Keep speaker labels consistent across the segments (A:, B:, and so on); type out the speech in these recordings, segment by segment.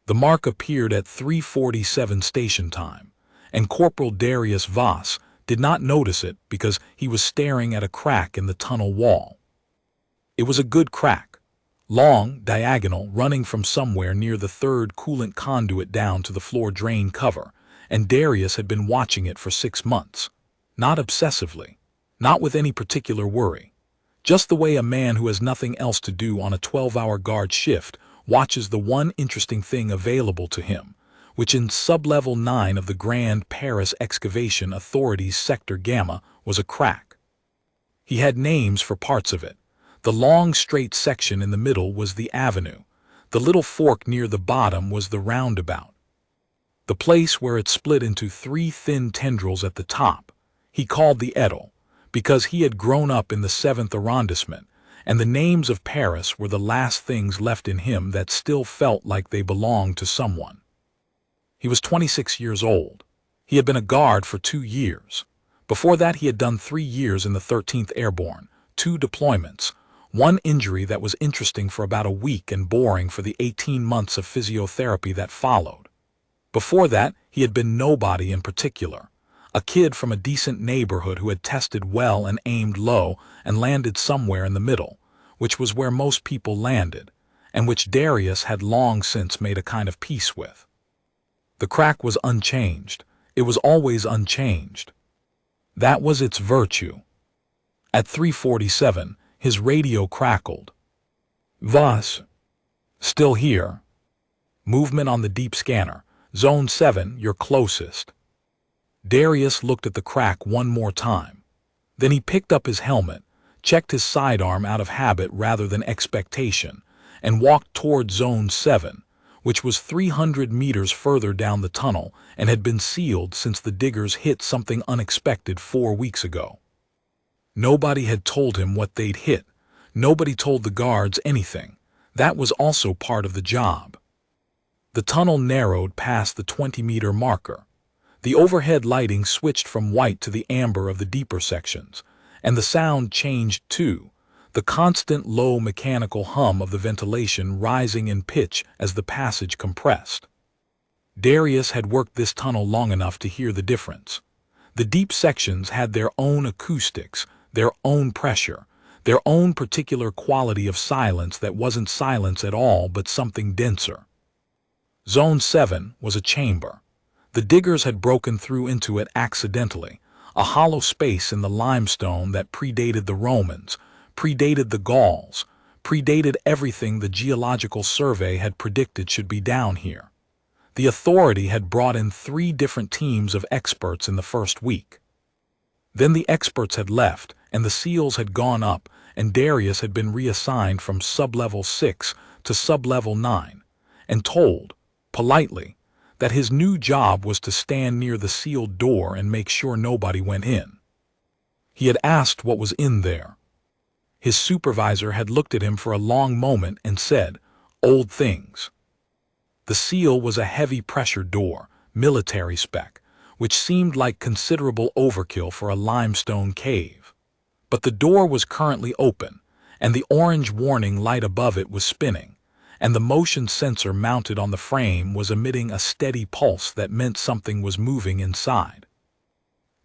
A: The mark appeared at 3:47 station time, and Corporal Darius Voss did not notice it because he was staring at a crack in the tunnel wall. It was a good crack, long, diagonal, running from somewhere near the third coolant conduit down to the floor drain cover, and Darius had been watching it for 6 months. Not obsessively, not with any particular worry. Just the way a man who has nothing else to do on a 12-hour guard shift watches the one interesting thing available to him, which in sub-level 9 of the Grand Paris Excavation Authority's Sector Gamma was a crack. He had names for parts of it. The long straight section in the middle was the avenue. The little fork near the bottom was the roundabout. The place where it split into 3 thin tendrils at the top, he called the Edel, because he had grown up in the 7th arrondissement, and the names of Paris were the last things left in him that still felt like they belonged to someone. He was 26 years old. He had been a guard for 2 years. Before that he had done 3 years in the 13th Airborne, 2 deployments, 1 injury that was interesting for about a week and boring for the 18 months of physiotherapy that followed. Before that he had been nobody in particular. A kid from a decent neighborhood who had tested well and aimed low and landed somewhere in the middle, which was where most people landed, and which Darius had long since made a kind of peace with. The crack was unchanged. It was always unchanged. That was its virtue. At 3:47, his radio crackled. Voss. Still here. Movement on the deep scanner. Zone 7, you're closest. Darius looked at the crack one more time. Then he picked up his helmet, checked his sidearm out of habit rather than expectation, and walked toward Zone 7, which was 300 meters further down the tunnel and had been sealed since the diggers hit something unexpected 4 weeks ago. Nobody had told him what they'd hit. Nobody told the guards anything. That was also part of the job. The tunnel narrowed past the 20-meter marker. The overhead lighting switched from white to the amber of the deeper sections, and the sound changed too, the constant low mechanical hum of the ventilation rising in pitch as the passage compressed. Darius had worked this tunnel long enough to hear the difference. The deep sections had their own acoustics, their own pressure, their own particular quality of silence that wasn't silence at all but something denser. Zone 7 was a chamber. The diggers had broken through into it accidentally, a hollow space in the limestone that predated the Romans, predated the Gauls, predated everything the Geological Survey had predicted should be down here. The authority had brought in 3 different teams of experts in the first week. Then the experts had left, and the seals had gone up, and Darius had been reassigned from sub-level 6 to sub-level 9, and told, politely, that his new job was to stand near the sealed door and make sure nobody went in. He had asked what was in there. His supervisor had looked at him for a long moment and said, "Old things." The seal was a heavy pressure door, military spec, which seemed like considerable overkill for a limestone cave. But the door was currently open, and the orange warning light above it was spinning, and the motion sensor mounted on the frame was emitting a steady pulse that meant something was moving inside.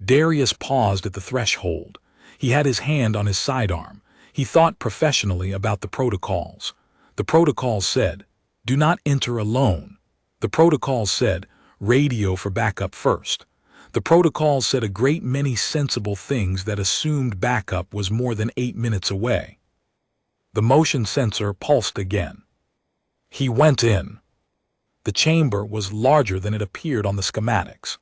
A: Darius paused at the threshold. He had his hand on his sidearm. He thought professionally about the protocols. The protocols said, "Do not enter alone." The protocols said, "Radio for backup first." The protocols said a great many sensible things that assumed backup was more than 8 minutes away. The motion sensor pulsed again. He went in. The chamber was larger than it appeared on the schematics.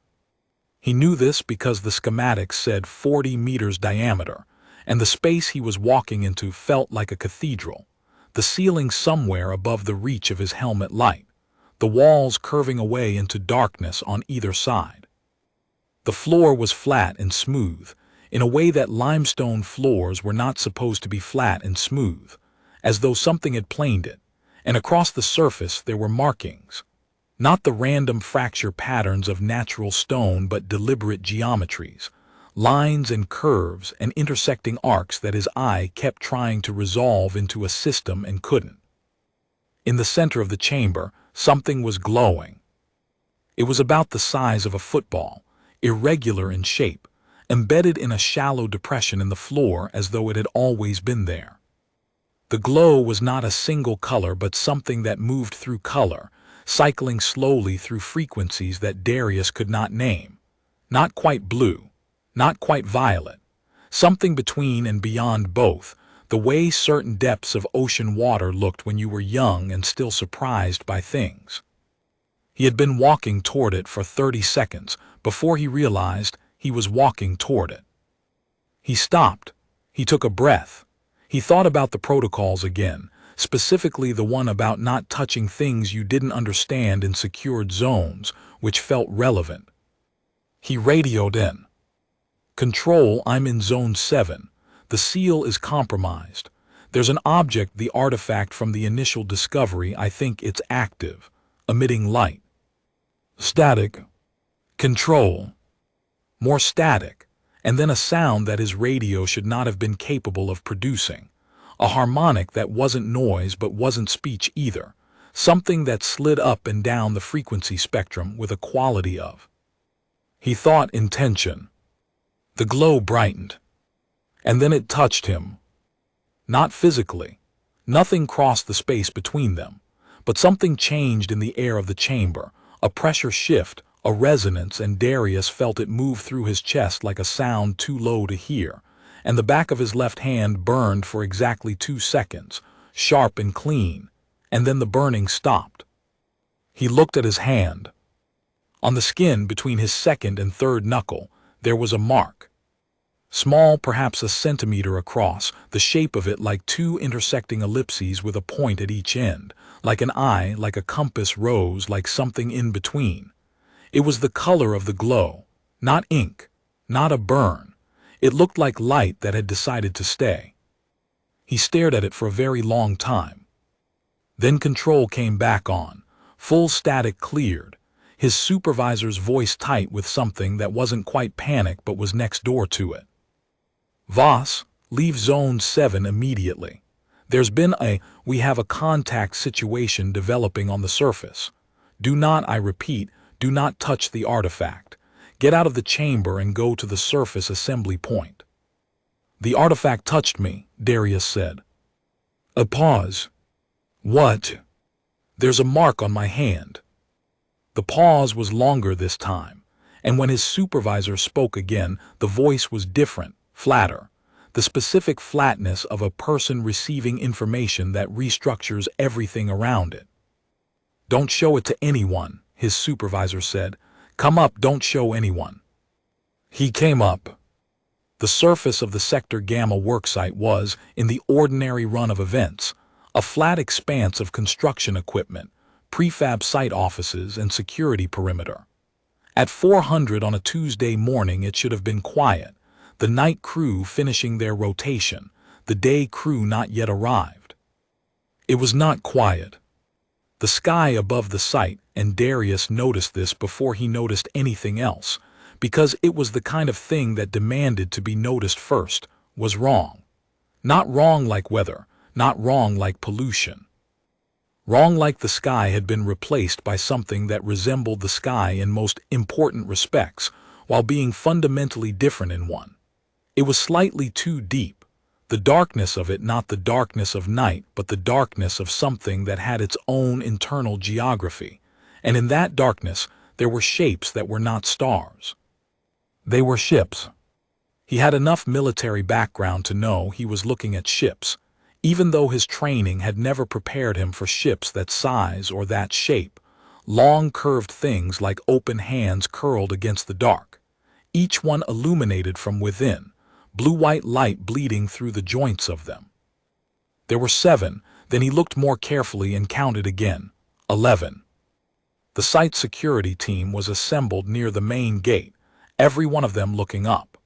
A: He knew this because the schematics said 40 meters diameter, and the space he was walking into felt like a cathedral, the ceiling somewhere above the reach of his helmet light, the walls curving away into darkness on either side. The floor was flat and smooth, in a way that limestone floors were not supposed to be flat and smooth, as though something had planed it, and across the surface there were markings. Not the random fracture patterns of natural stone but deliberate geometries, lines and curves and intersecting arcs that his eye kept trying to resolve into a system and couldn't. In the center of the chamber, Something was glowing. It was about the size of a football, irregular in shape, embedded in a shallow depression in the floor as though it had always been there. The glow was not a single color but something that moved through color, cycling slowly through frequencies that Darius could not name. Not quite blue, not quite violet, something between and beyond both, the way certain depths of ocean water looked when you were young and still surprised by things. He had been walking toward it for 30 seconds before he realized he was walking toward it. He stopped. He took a breath. He thought about the protocols again, specifically the one about not touching things you didn't understand in secured zones, which felt relevant. He radioed in. "Control, I'm in Zone 7. The seal is compromised. There's an object, the artifact from the initial discovery. I think it's active, emitting light." Static. Control. More static, and then a sound that his radio should not have been capable of producing. A harmonic that wasn't noise but wasn't speech either. Something that slid up and down the frequency spectrum with a quality of. He thought intention. The glow brightened. And then it touched him. Not physically. Nothing crossed the space between them. But something changed in the air of the chamber. A pressure shift, a resonance, and Darius felt it move through his chest like a sound too low to hear, and the back of his left hand burned for exactly 2 seconds, sharp and clean, and then the burning stopped. He looked at his hand. On the skin between his second and third knuckle, there was a mark. Small, perhaps a centimeter across, the shape of it like 2 intersecting ellipses with a point at each end, like an eye, like a compass rose, like something in between. It was the color of the glow, not ink, not a burn. It looked like light that had decided to stay. He stared at it for a very long time. Then control came back on, full static cleared, his supervisor's voice tight with something that wasn't quite panic but was next door to it. "Voss, leave Zone 7 immediately. There's been we have a contact situation developing on the surface. Do not, I repeat, do not touch the artifact. Get out of the chamber and go to the surface assembly point." "The artifact touched me," Darius said. A pause. "What?" "There's a mark on my hand." The pause was longer this time, and when his supervisor spoke again, the voice was different, flatter. The specific flatness of a person receiving information that restructures everything around it. "Don't show it to anyone," his supervisor said. "Come up, don't show anyone." He came up. The surface of the Sector Gamma worksite was, in the ordinary run of events, a flat expanse of construction equipment, prefab site offices, and security perimeter. At 400 on a Tuesday morning it should have been quiet, the night crew finishing their rotation, the day crew not yet arrived. It was not quiet. The sky above the site, and Darius noticed this before he noticed anything else, because it was the kind of thing that demanded to be noticed first, was wrong. Not wrong like weather, not wrong like pollution. Wrong like the sky had been replaced by something that resembled the sky in most important respects, while being fundamentally different in one. It was slightly too deep, the darkness of it not the darkness of night, but the darkness of something that had its own internal geography, and in that darkness there were shapes that were not stars. They were ships. He had enough military background to know he was looking at ships, even though his training had never prepared him for ships that size or that shape, long curved things like open hands curled against the dark, each one illuminated from within, blue-white light bleeding through the joints of them. There were 7, then he looked more carefully and counted again, 11. The site security team was assembled near the main gate, every one of them looking up.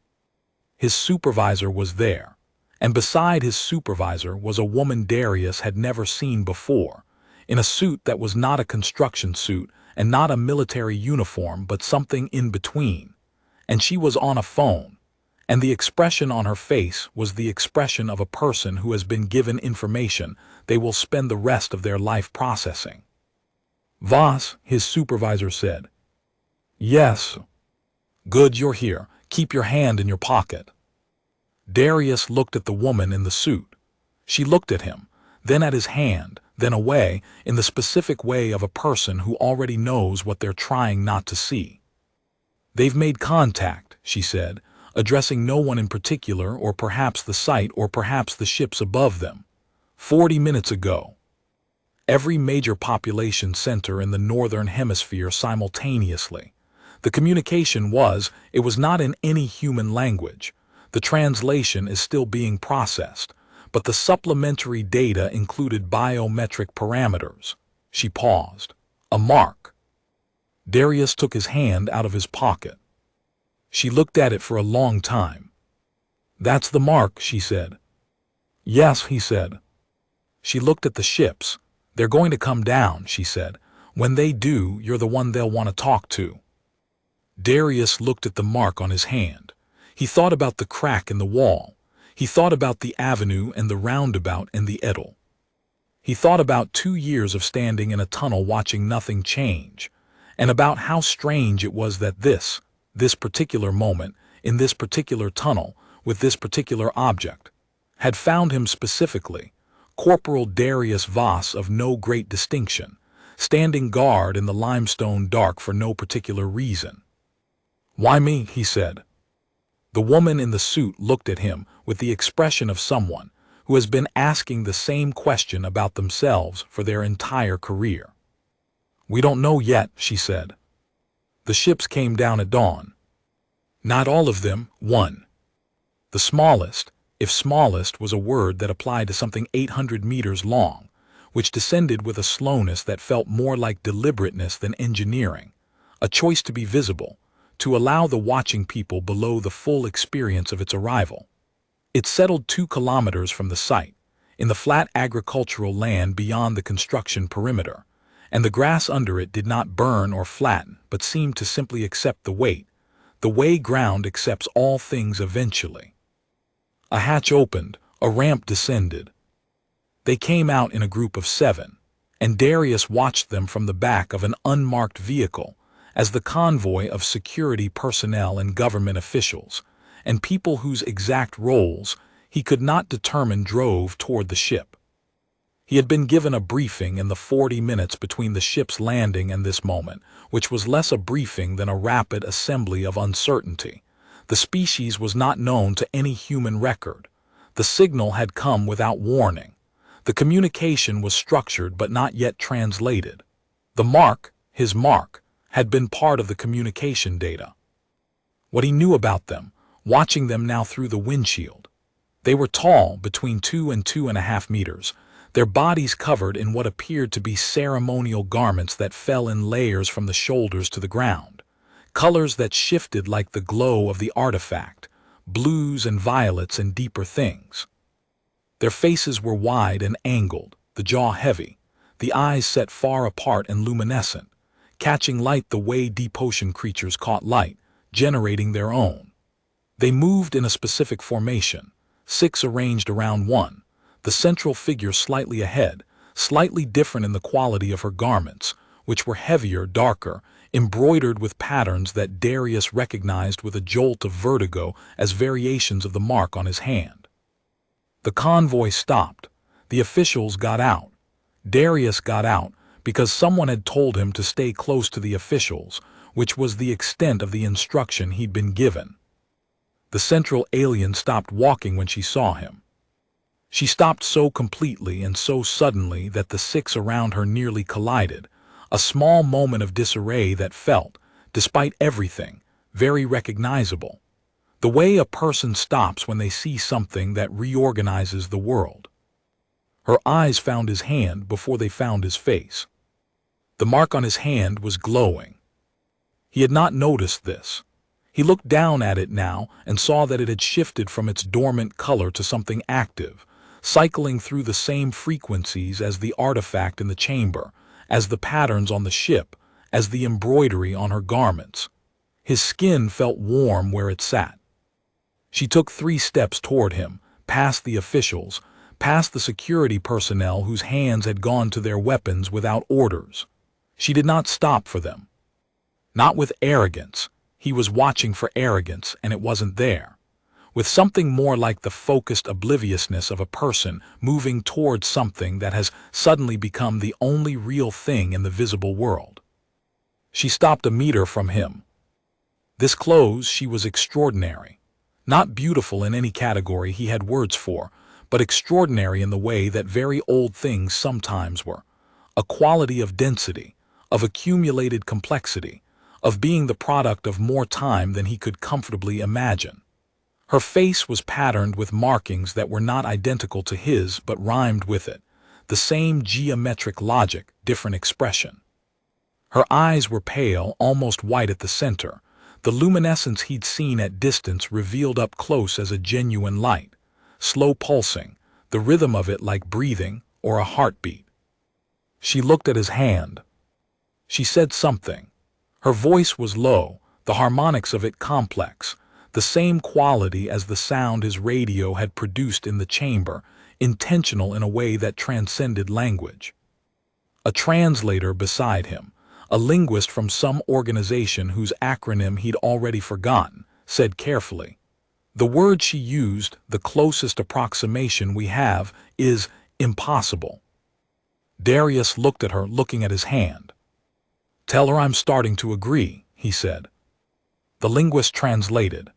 A: His supervisor was there, and beside his supervisor was a woman Darius had never seen before, in a suit that was not a construction suit and not a military uniform but something in between, and she was on a phone. And the expression on her face was the expression of a person who has been given information they will spend the rest of their life processing. Voss, his supervisor, said. Yes. Good, you're here. Keep your hand in your pocket. Darius looked at the woman in the suit. She looked at him, then at his hand, then away, in the specific way of a person who already knows what they're trying not to see. They've made contact, she said, addressing no one in particular, or perhaps the site, or perhaps the ships above them. 40 minutes ago. Every major population center in the northern hemisphere simultaneously. The communication it was not in any human language. The translation is still being processed, but the supplementary data included biometric parameters. She paused. A mark. Darius took his hand out of his pocket. She looked at it for a long time. That's the mark, she said. Yes, he said. She looked at the ships. They're going to come down, she said. When they do, you're the one they'll want to talk to. Darius looked at the mark on his hand. He thought about the crack in the wall. He thought about the avenue and the roundabout and the Edel. He thought about 2 years of standing in a tunnel watching nothing change, and about how strange it was that this particular moment, in this particular tunnel, with this particular object, had found him specifically, Corporal Darius Voss of no great distinction, standing guard in the limestone dark for no particular reason. Why me? He said. The woman in the suit looked at him with the expression of someone who has been asking the same question about themselves for their entire career. We don't know yet, she said. The ships came down at dawn. Not all of them, one. The smallest, if smallest was a word that applied to something 800 meters long, which descended with a slowness that felt more like deliberateness than engineering, a choice to be visible, to allow the watching people below the full experience of its arrival. It settled 2 kilometers from the site, in the flat agricultural land beyond the construction perimeter, and the grass under it did not burn or flatten, but seemed to simply accept the weight, the way ground accepts all things eventually. A hatch opened, a ramp descended. They came out in a group of 7, and Darius watched them from the back of an unmarked vehicle as the convoy of security personnel and government officials, and people whose exact roles he could not determine drove toward the ship. He had been given a briefing in the 40 minutes between the ship's landing and this moment, which was less a briefing than a rapid assembly of uncertainty. The species was not known to any human record. The signal had come without warning. The communication was structured but not yet translated. The mark, his mark, had been part of the communication data. What he knew about them, watching them now through the windshield. They were tall, between 2 and 2.5 meters, their bodies covered in what appeared to be ceremonial garments that fell in layers from the shoulders to the ground, colors that shifted like the glow of the artifact, blues and violets and deeper things. Their faces were wide and angled, the jaw heavy, the eyes set far apart and luminescent, catching light the way deep ocean creatures caught light, generating their own. They moved in a specific formation, 6 arranged around one, the central figure slightly ahead, slightly different in the quality of her garments, which were heavier, darker, embroidered with patterns that Darius recognized with a jolt of vertigo as variations of the mark on his hand. The convoy stopped. The officials got out. Darius got out because someone had told him to stay close to the officials, which was the extent of the instruction he'd been given. The central alien stopped walking when she saw him. She stopped so completely and so suddenly that the 6 around her nearly collided, a small moment of disarray that felt, despite everything, very recognizable. The way a person stops when they see something that reorganizes the world. Her eyes found his hand before they found his face. The mark on his hand was glowing. He had not noticed this. He looked down at it now and saw that it had shifted from its dormant color to something active, cycling through the same frequencies as the artifact in the chamber, as the patterns on the ship, as the embroidery on her garments. His skin felt warm where it sat. She took 3 steps toward him, past the officials, past the security personnel whose hands had gone to their weapons without orders. She did not stop for them. Not with arrogance. He was watching for arrogance, and it wasn't there. With something more like the focused obliviousness of a person moving towards something that has suddenly become the only real thing in the visible world. She stopped a meter from him. This close, she was extraordinary. Not beautiful in any category he had words for, but extraordinary in the way that very old things sometimes were. A quality of density, of accumulated complexity, of being the product of more time than he could comfortably imagine. Her face was patterned with markings that were not identical to his but rhymed with it, the same geometric logic, different expression. Her eyes were pale, almost white at the center, the luminescence he'd seen at distance revealed up close as a genuine light, slow pulsing, the rhythm of it like breathing or a heartbeat. She looked at his hand. She said something. Her voice was low, the harmonics of it complex, the same quality as the sound his radio had produced in the chamber, intentional in a way that transcended language. A translator beside him, a linguist from some organization whose acronym he'd already forgotten, said carefully, "The word she used, the closest approximation we have, is impossible." Darius looked at her, looking at his hand. "Tell her I'm starting to agree," he said. The linguist translated.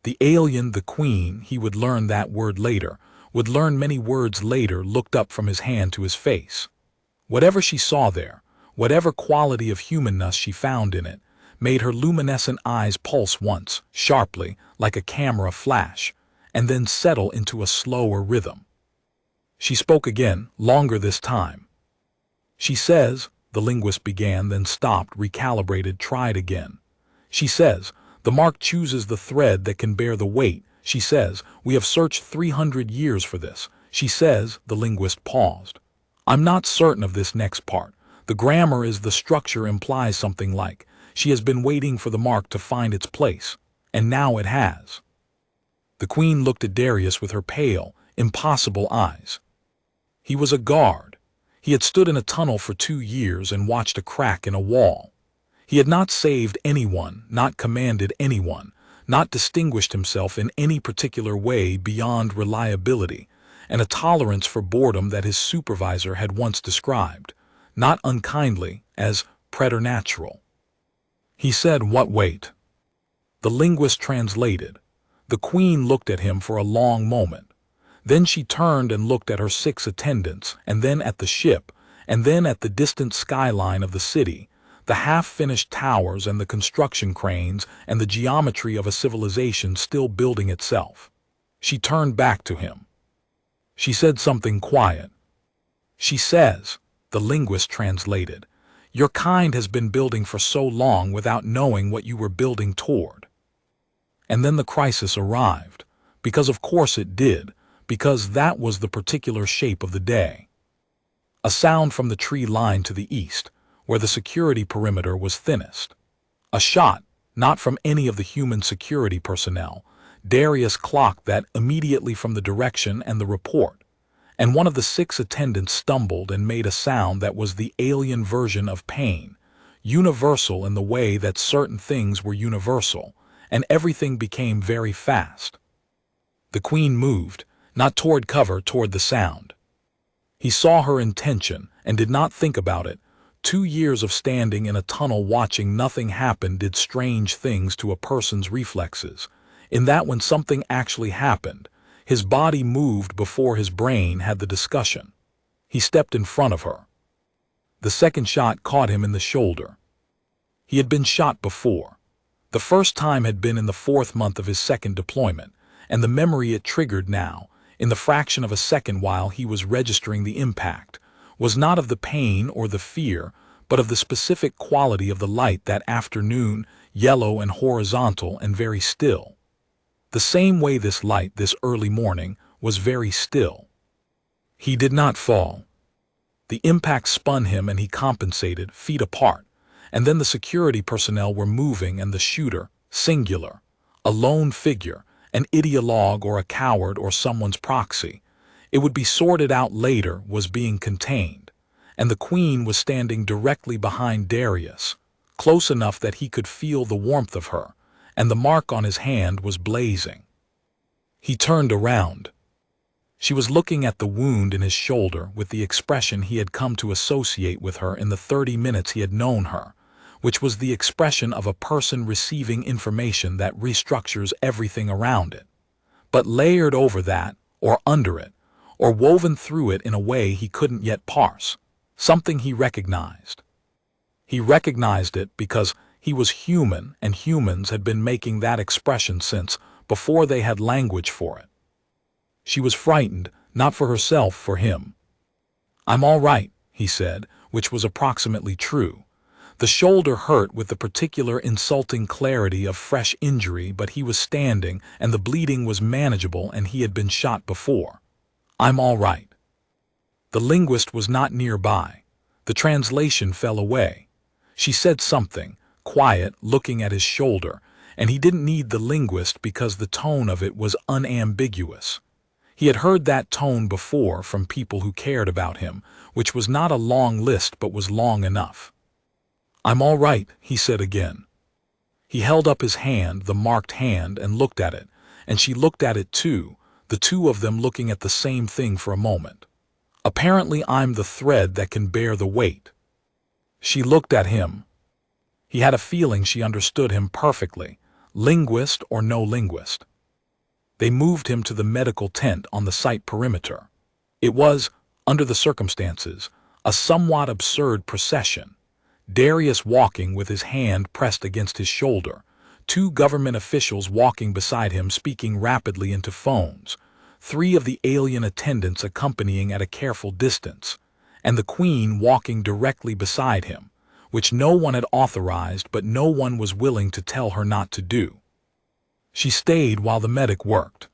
A: The alien, the queen, he would learn that word later, would learn many words later, looked up from his hand to his face. Whatever she saw there, whatever quality of humanness she found in it, made her luminescent eyes pulse once, sharply, like a camera flash, and then settle into a slower rhythm. She spoke again, longer this time. "She says," the linguist began, then stopped, recalibrated, tried again. "She says, the mark chooses the thread that can bear the weight. She says, we have searched 300 years for this. She says," the linguist paused. "I'm not certain of this next part. The grammar is the structure implies something like, she has been waiting for the mark to find its place, and now it has." The queen looked at Darius with her pale, impossible eyes. He was a guard. He had stood in a tunnel for 2 years and watched a crack in a wall. He had not saved anyone, not commanded anyone, not distinguished himself in any particular way beyond reliability, and a tolerance for boredom that his supervisor had once described, not unkindly, as preternatural. He said, "What wait?" The linguist translated. The queen looked at him for a long moment. Then she turned and looked at her 6 attendants, and then at the ship, and then at the distant skyline of the city, the half-finished towers and the construction cranes and the geometry of a civilization still building itself. She turned back to him. She said something quiet. "She says," the linguist translated, "your kind has been building for so long without knowing what you were building toward." And then the crisis arrived, because of course it did, because that was the particular shape of the day. A sound from the tree line to the east, where the security perimeter was thinnest. A shot, not from any of the human security personnel. Darius clocked that immediately from the direction and the report, and one of the 6 attendants stumbled and made a sound that was the alien version of pain, universal in the way that certain things were universal, and everything became very fast. The queen moved, not toward cover, toward the sound. He saw her intention and did not think about it. 2 years of standing in a tunnel watching nothing happen did strange things to a person's reflexes, in that when something actually happened, his body moved before his brain had the discussion. He stepped in front of her. The second shot caught him in the shoulder. He had been shot before. The first time had been in the 4th month of his second deployment, and the memory it triggered now, in the fraction of a second while he was registering the impact, was not of the pain or the fear, but of the specific quality of the light that afternoon, yellow and horizontal and very still. The same way this light this early morning was very still. He did not fall. The impact spun him and he compensated, feet apart, and then the security personnel were moving and the shooter, singular, a lone figure, an ideologue or a coward or someone's proxy, it would be sorted out later, was being contained. and the queen was standing directly behind Darius, close enough that he could feel the warmth of her, and the mark on his hand was blazing. He turned around. She was looking at the wound in his shoulder with the expression he had come to associate with her in the 30 minutes he had known her, which was the expression of a person receiving information that restructures everything around it, but layered over that, or under it, or woven through it in a way he couldn't yet parse, something he recognized. He recognized it because he was human, and humans had been making that expression since before they had language for it. She was frightened, not for herself, for him. "I'm all right," he said, which was approximately true. The shoulder hurt with the particular insulting clarity of fresh injury, but he was standing, and the bleeding was manageable, and he had been shot before. "I'm all right." The linguist was not nearby. The translation fell away. She said something, quiet, looking at his shoulder, and he didn't need the linguist because the tone of it was unambiguous. He had heard that tone before from people who cared about him, which was not a long list but was long enough. "I'm all right," he said again. He held up his hand, the marked hand, and looked at it, and she looked at it too, the two of them looking at the same thing for a moment. "Apparently I'm the thread that can bear the weight." She looked at him. He had a feeling she understood him perfectly, linguist or no linguist. They moved him to the medical tent on the site perimeter. It was, under the circumstances, a somewhat absurd procession. Darius walking with his hand pressed against his shoulder, two government officials walking beside him speaking rapidly into phones, three of the alien attendants accompanying at a careful distance, and the queen walking directly beside him, which no one had authorized but no one was willing to tell her not to do. She stayed while the medic worked.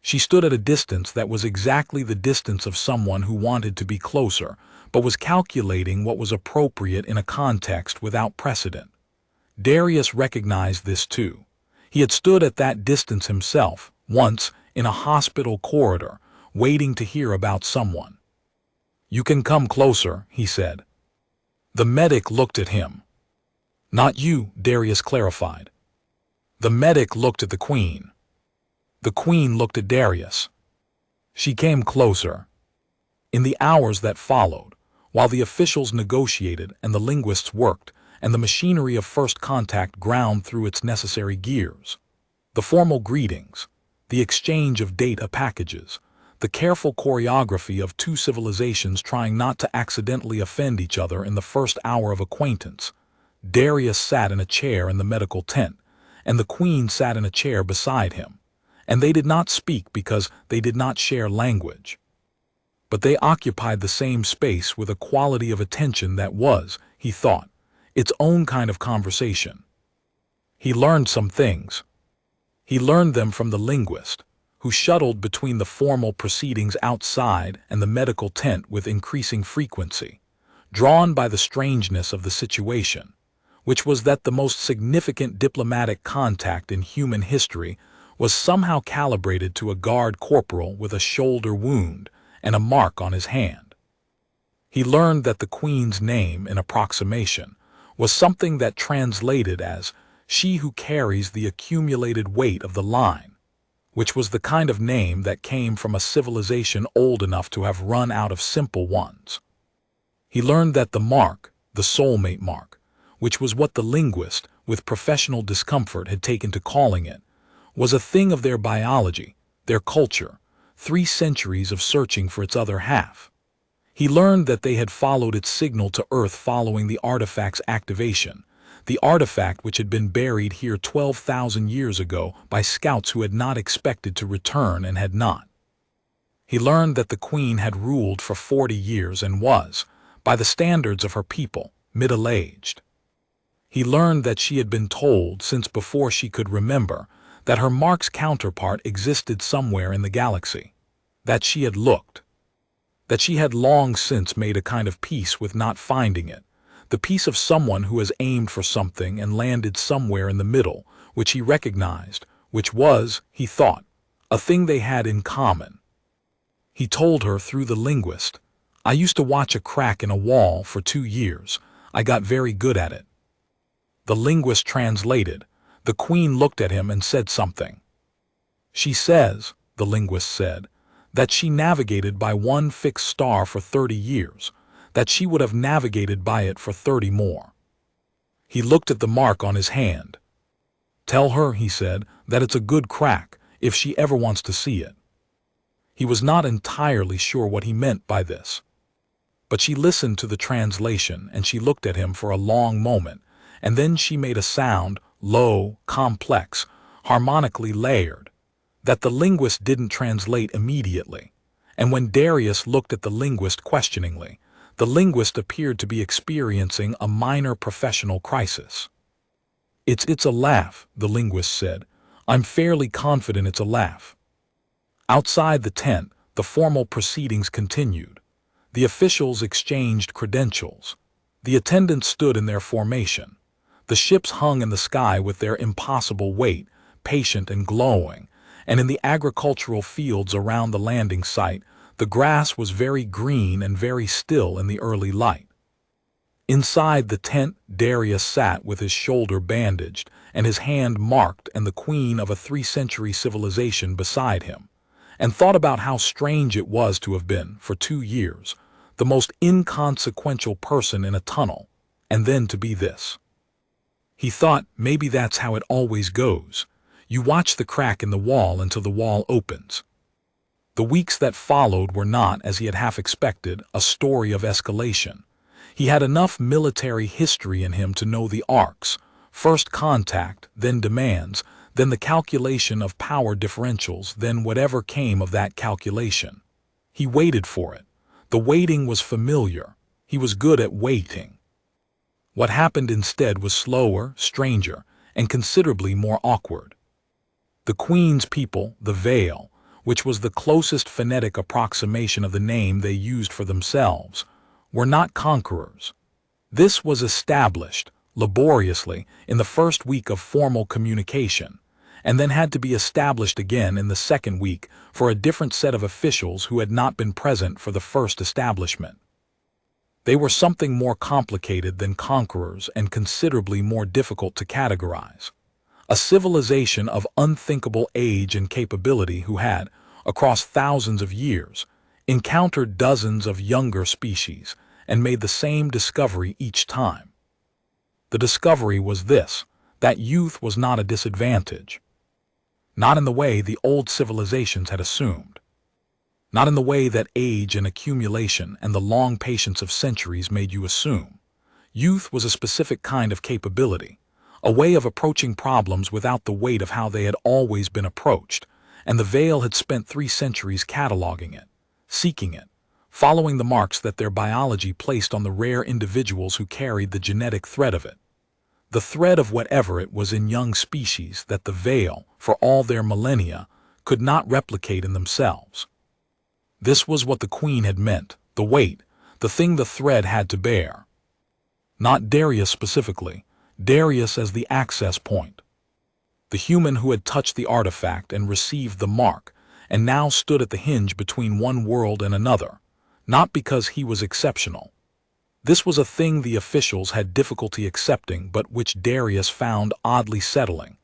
A: She stood at a distance that was exactly the distance of someone who wanted to be closer, but was calculating what was appropriate in a context without precedent. Darius recognized this too. He had stood at that distance himself, once, in a hospital corridor, waiting to hear about someone. "You can come closer," he said. The medic looked at him. "Not you," Darius clarified. The medic looked at the queen. The queen looked at Darius. She came closer. In the hours that followed, while the officials negotiated and the linguists worked, and the machinery of first contact ground through its necessary gears, the formal greetings, the exchange of data packages, the careful choreography of two civilizations trying not to accidentally offend each other in the first hour of acquaintance, Darius sat in a chair in the medical tent, and the queen sat in a chair beside him, and they did not speak because they did not share language. But they occupied the same space with a quality of attention that was, he thought, its own kind of conversation. He learned some things. He learned them from the linguist, who shuttled between the formal proceedings outside and the medical tent with increasing frequency, drawn by the strangeness of the situation, which was that the most significant diplomatic contact in human history was somehow calibrated to a guard corporal with a shoulder wound and a mark on his hand. He learned that the queen's name in approximation was something that translated as "she who carries the accumulated weight of the line," which was the kind of name that came from a civilization old enough to have run out of simple ones. He learned that the mark, the soulmate mark, which was what the linguist, with professional discomfort, had taken to calling it, was a thing of their biology, their culture, 3 centuries of searching for its other half. He learned that they had followed its signal to Earth following the artifact's activation, the artifact which had been buried here 12,000 years ago by scouts who had not expected to return and had not. He learned that the queen had ruled for 40 years and was, by the standards of her people, middle-aged. He learned that she had been told since before she could remember that her mark's counterpart existed somewhere in the galaxy, that she had looked, that she had long since made a kind of peace with not finding it, the peace of someone who has aimed for something and landed somewhere in the middle, which he recognized, which was, he thought, a thing they had in common. He told her through the linguist, I used to watch a crack in a wall for 2 years. I got very good at it. The linguist translated. The queen looked at him and said something. She says, the linguist said, that she navigated by one fixed star for 30 years, that she would have navigated by it for 30 more. He looked at the mark on his hand. Tell her, he said, that it's a good crack, if she ever wants to see it. He was not entirely sure what he meant by this. But she listened to the translation and she looked at him for a long moment, and then she made a sound, low, complex, harmonically layered, that the linguist didn't translate immediately. And when Darius looked at the linguist questioningly, the linguist appeared to be experiencing a minor professional crisis. It's a laugh, the linguist said. I'm fairly confident it's a laugh. Outside the tent, the formal proceedings continued. The officials exchanged credentials. The attendants stood in their formation. The ships hung in the sky with their impossible weight, patient and glowing, and in the agricultural fields around the landing site, the grass was very green and very still in the early light. Inside the tent, Darius sat with his shoulder bandaged and his hand marked and the queen of a 3th-century civilization beside him, and thought about how strange it was to have been, for 2 years, the most inconsequential person in a tunnel, and then to be this. He thought maybe that's how it always goes. You watch the crack in the wall until the wall opens. The weeks that followed were not, as he had half expected, a story of escalation. He had enough military history in him to know the Orcs, first contact, then demands, then the calculation of power differentials, then whatever came of that calculation. He waited for it. The waiting was familiar. He was good at waiting. What happened instead was slower, stranger, and considerably more awkward. The Queen's people, the Vale, which was the closest phonetic approximation of the name they used for themselves, were not conquerors. This was established, laboriously, in the first week of formal communication, and then had to be established again in the second week for a different set of officials who had not been present for the first establishment. They were something more complicated than conquerors and considerably more difficult to categorize. A civilization of unthinkable age and capability who had, across thousands of years, encountered dozens of younger species and made the same discovery each time. The discovery was this, that youth was not a disadvantage. Not in the way the old civilizations had assumed. Not in the way that age and accumulation and the long patience of centuries made you assume. Youth was a specific kind of capability, a way of approaching problems without the weight of how they had always been approached, and the Vale had spent 3 centuries cataloging it, seeking it, following the marks that their biology placed on the rare individuals who carried the genetic thread of it. The thread of whatever it was in young species that the Vale, for all their millennia, could not replicate in themselves. This was what the Queen had meant, the weight, the thing the thread had to bear. Not Darius specifically, Darius as the access point. The human who had touched the artifact and received the mark, and now stood at the hinge between one world and another, not because he was exceptional. This was a thing the officials had difficulty accepting but which Darius found oddly settling,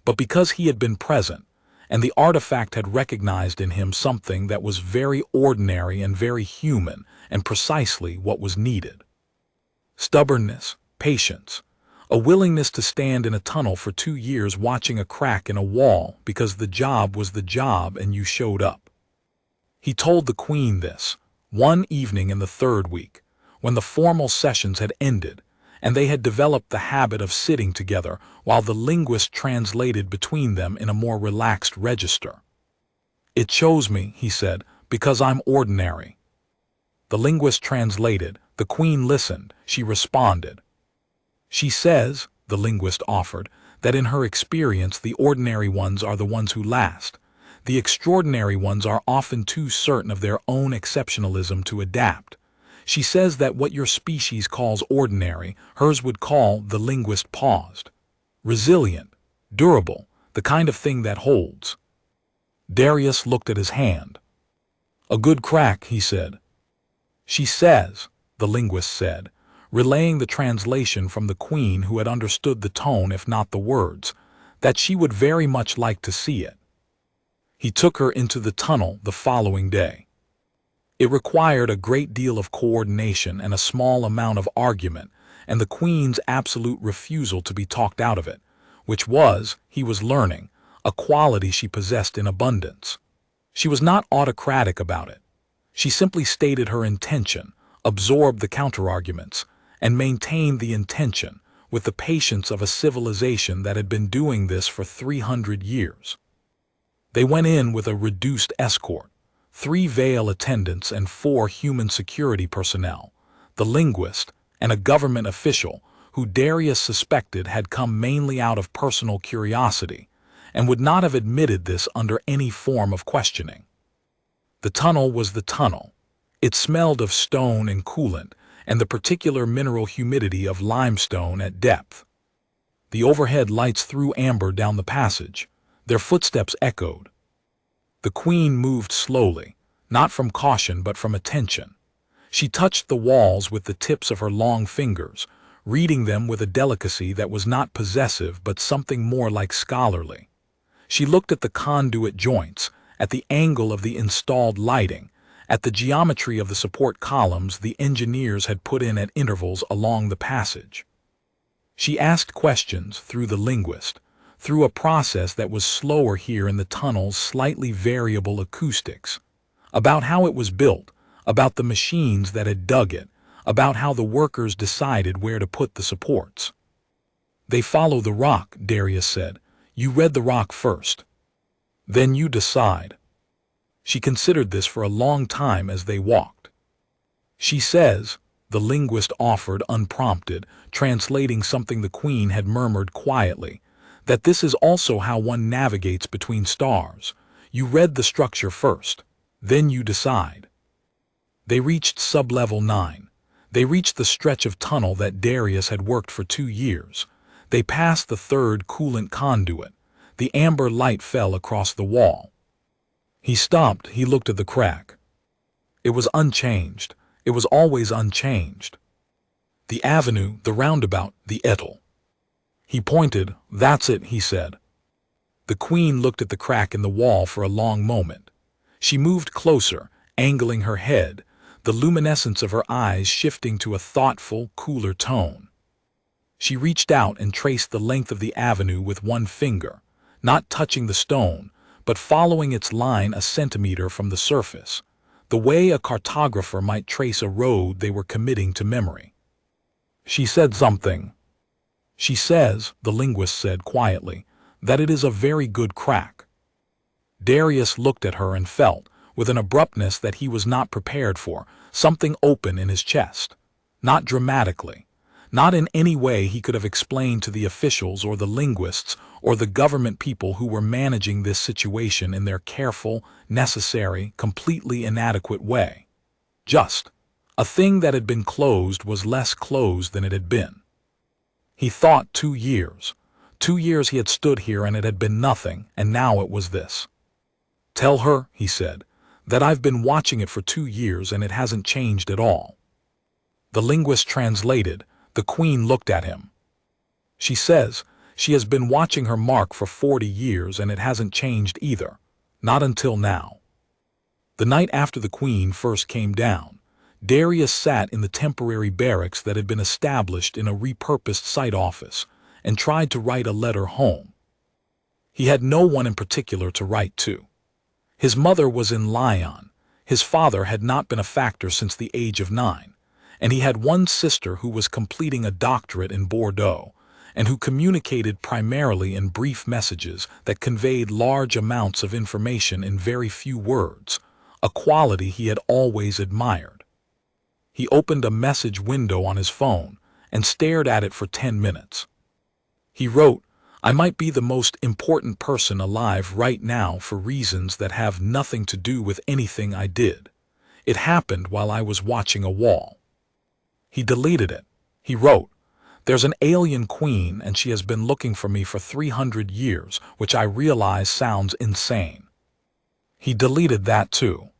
A: but because he had been present, and the artifact had recognized in him something that was very ordinary and very human and precisely what was needed. Stubbornness, patience, a willingness to stand in a tunnel for 2 years watching a crack in a wall because the job was the job and you showed up. He told the Queen this, one evening in the 3rd week, when the formal sessions had ended, and they had developed the habit of sitting together while the linguist translated between them in a more relaxed register. It chose me, he said, because I'm ordinary. The linguist translated, the Queen listened, she responded. She says, the linguist offered, that in her experience the ordinary ones are the ones who last. The extraordinary ones are often too certain of their own exceptionalism to adapt. She says that what your species calls ordinary, hers would call, the linguist paused, resilient, durable, the kind of thing that holds. Darius looked at his hand. A good crack, he said. She says, the linguist said, relaying the translation from the queen who had understood the tone if not the words, that she would very much like to see it. He took her into the tunnel the following day. It required a great deal of coordination and a small amount of argument, and the queen's absolute refusal to be talked out of it, which was, he was learning, a quality she possessed in abundance. She was not autocratic about it. She simply stated her intention, absorbed the counterarguments, and maintained the intention with the patience of a civilization that had been doing this for 300 years. They went in with a reduced escort, 3 veil attendants and 4 human security personnel, the linguist, and a government official who Darius suspected had come mainly out of personal curiosity and would not have admitted this under any form of questioning. The tunnel was the tunnel. It smelled of stone and coolant and the particular mineral humidity of limestone at depth. The overhead lights threw amber down the passage. Their footsteps echoed. The queen moved slowly, not from caution but from attention. She touched the walls with the tips of her long fingers, reading them with a delicacy that was not possessive but something more like scholarly. She looked at the conduit joints, at the angle of the installed lighting, at the geometry of the support columns the engineers had put in at intervals along the passage. She asked questions through the linguist, through a process that was slower here in the tunnel's slightly variable acoustics, about how it was built, about the machines that had dug it, about how the workers decided where to put the supports. They follow the rock, Darius said. You read the rock first. Then you decide. She considered this for a long time as they walked. She says, the linguist offered unprompted, translating something the queen had murmured quietly, that this is also how one navigates between stars. You read the structure first, then you decide. They reached sub-level 9. They reached the stretch of tunnel that Darius had worked for 2 years. They passed the 3rd coolant conduit. The amber light fell across the wall. He stopped, he looked at the crack. It was unchanged. It was always unchanged. The avenue, the roundabout, the ettle. He pointed. That's it, he said. The queen looked at the crack in the wall for a long moment. She moved closer, angling her head, the luminescence of her eyes shifting to a thoughtful, cooler tone. She reached out and traced the length of the avenue with one finger, not touching the stone, but following its line a centimeter from the surface, the way a cartographer might trace a road they were committing to memory. She said something. She says, the linguist said quietly, that it is a very good crack. Darius looked at her and felt, with an abruptness that he was not prepared for, something open in his chest. Not dramatically. Not in any way he could have explained to the officials or the linguists or the government people who were managing this situation in their careful, necessary, completely inadequate way. Just, a thing that had been closed was less closed than it had been. He thought 2 years. 2 years he had stood here and it had been nothing, and now it was this. Tell her, he said, that I've been watching it for 2 years and it hasn't changed at all. The linguist translated. The queen looked at him. She says, she has been watching her mark for 40 years and it hasn't changed either. Not until now. The night after the queen first came down, Darius sat in the temporary barracks that had been established in a repurposed site office and tried to write a letter home. He had no one in particular to write to. His mother was in Lyon. His father had not been a factor since the age of 9. And he had one sister who was completing a doctorate in Bordeaux, and who communicated primarily in brief messages that conveyed large amounts of information in very few words, a quality he had always admired. He opened a message window on his phone and stared at it for 10 minutes. He wrote, I might be the most important person alive right now for reasons that have nothing to do with anything I did. It happened while I was watching a wall. He deleted it. He wrote, there's an alien queen and she has been looking for me for 300 years, which I realize sounds insane. He deleted that too.